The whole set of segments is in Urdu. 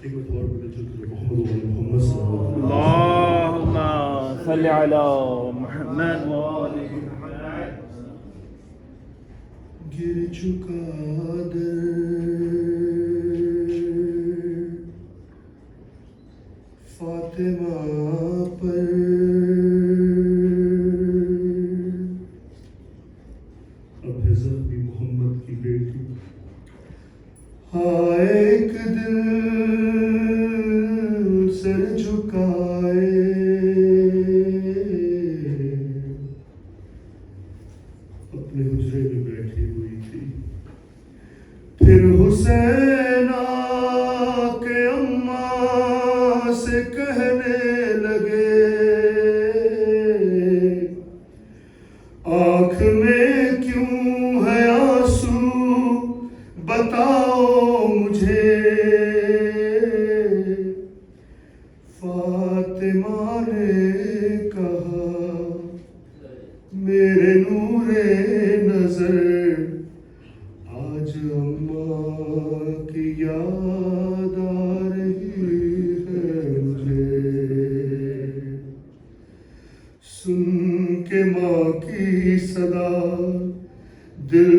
اللهم صل على محمد وآل محمد. گر چکا در فاطمہ پر اب ہے زخمی محمد کی بیٹی. ہاں ایک دن سر جھکائے اپنے حجرے میں بیٹھی ہوئی تھی. پھر حسین آ کے اماں سے کہنے لگے آنکھ میں کیوں ہے آنسو بتاؤ مجھے. فاطمہ نے کہا میرے نور نظر آج اماں کی یاد آ رہی ہے مجھے. سن کے ماں کی صدا دل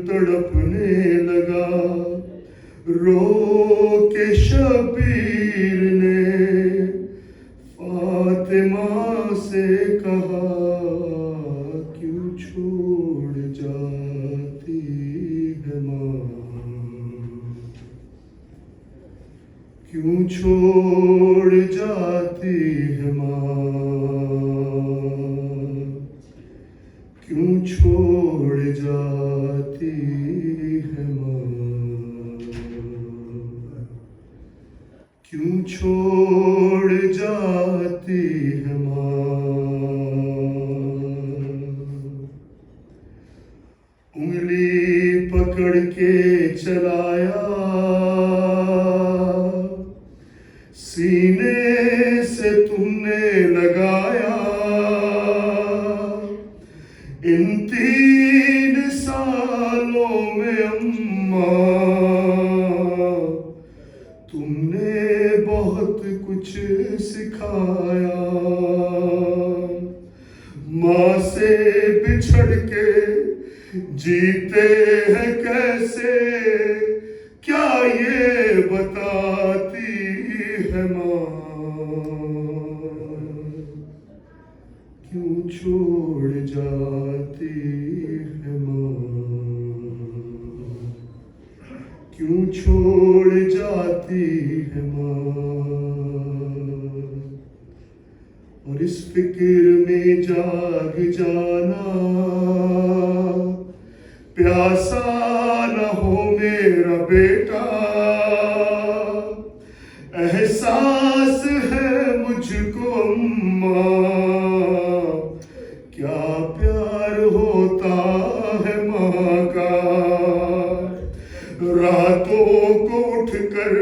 تڑپنے لگا. رو کے شبیر نے فاطمہ سے کہا کیوں چھوڑ جاتی ہے ماں, کیوں چھوڑ جاتی ہے ماں, کیوں چھوڑ جاتی ہے ماں, کیوں چھوڑ جاتی ہے ماں. انگلی پکڑ کے چلایا سینے سے تم نے لگایا. ان 3 سالوں میں اماں تم نے بہت کچھ سکھایا. ماں سے بچھڑ کے جیتے ہیں کیسے کیا یہ بتاتی ہے ماں. کیوں چھوڑ جاتی ہے ماں, کیوں چھوڑ جاتی ہے ماں. اور اس فکر میں جاگ جانا پیاسا نہ ہو میرا بیٹا. احساس ہے مجھ کو اماں کیا پیار ہوتا ہے ماں کا. راتوں کو اٹھ کر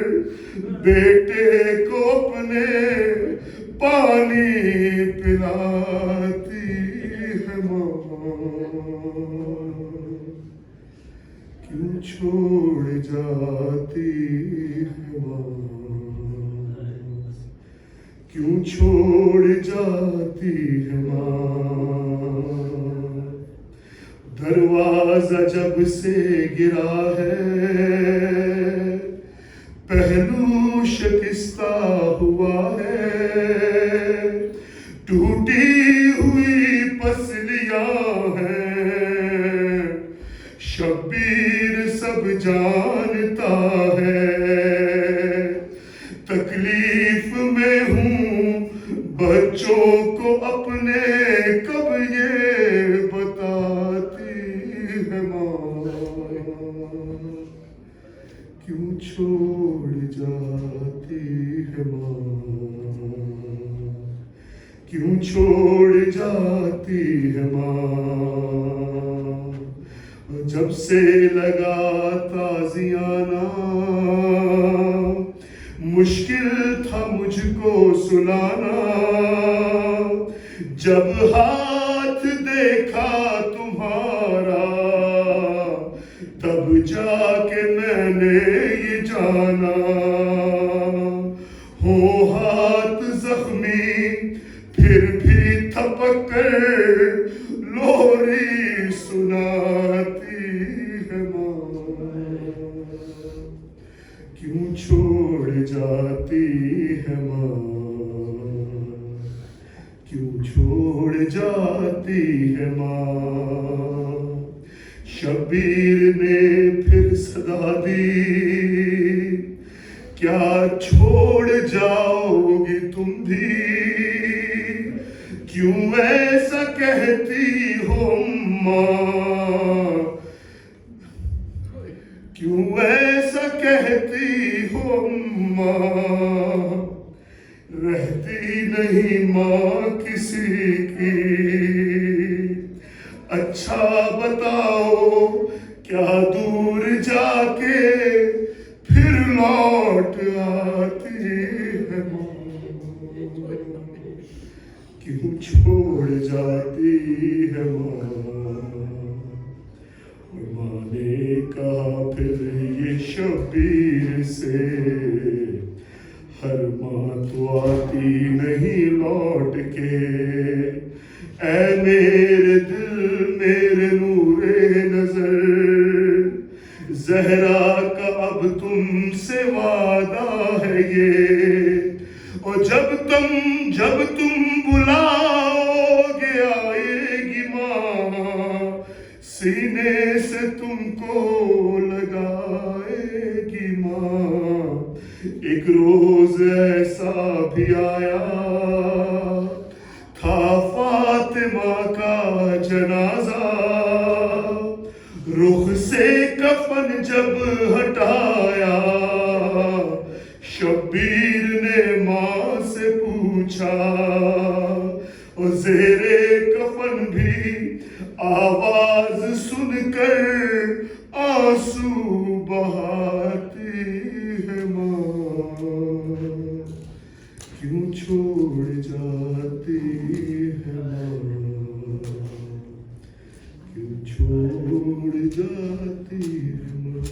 بیٹے کو اپنے پانی پلاتی ہے ماں. کیوں چھوڑ جاتی ہے ماں, کیوں چھوڑ جاتی ہے ماں. دروازہ جب سے گرا ہے پہلو شکستہ ہوا ہے. ٹوٹی ہوئی پسلیاں ہیں شبیر سب جانتا ہے. تکلیف میں ہوں بچوں کو اپنے کب یہ بتاتی ہے ماں. کیوں چھوڑ جاتی ہے ماں, کیوں چھوڑ جاتی ہے ماں. جب سے لگا تازیانہ مشکل تھا مجھ کو سلانا. جب ہاتھ دیکھا تمہارا تب جا کے میں نے یہ جانا ہو ہاتھ زخمی پھر بھی تھپک کر لوری سناتی ہے ماں، کیوں چھوڑ جاتی ہے ماں، کیوں چھوڑ جاتی ہے ماں۔ شبیر نے پھر صدا دی، کیا چھوڑ جاؤ گی تم بھی، کیوں ایسا کہتی ہو ماں، کیوں ایسا کہتی ہو ماں، رہتی نہیں ماں کسی کی، اچھا بتاؤ کیا دور جا کے پھر لوٹ آتی ہے ماں، کیوں چھوڑ جاتی ہے ماں۔ اور ماں نے کہا پھر یہ شبیر سے، ہر ماں تو آتی نہیں لوٹ کے، اے میرے دل میرے نور نظر، زہرا کا اب تم سے وعدہ ہے یہ، اور جب تم بلاؤ گے آئے گی ماں، سینے سے تم کو لگائے گی ماں۔ ایک روز ایسا بھی آیا تھا فاطمہ کا جنازہ، رخ سے کفن جب ہٹایا، شبیر نے ماں سے پوچھا، اور زیر کفن بھی آواز سن کر آنسو بہاتی ہے ماں، کیوں چھوڑ جاتی ہے ماں، کیوں چھوڑ جاتی ہے ماں۔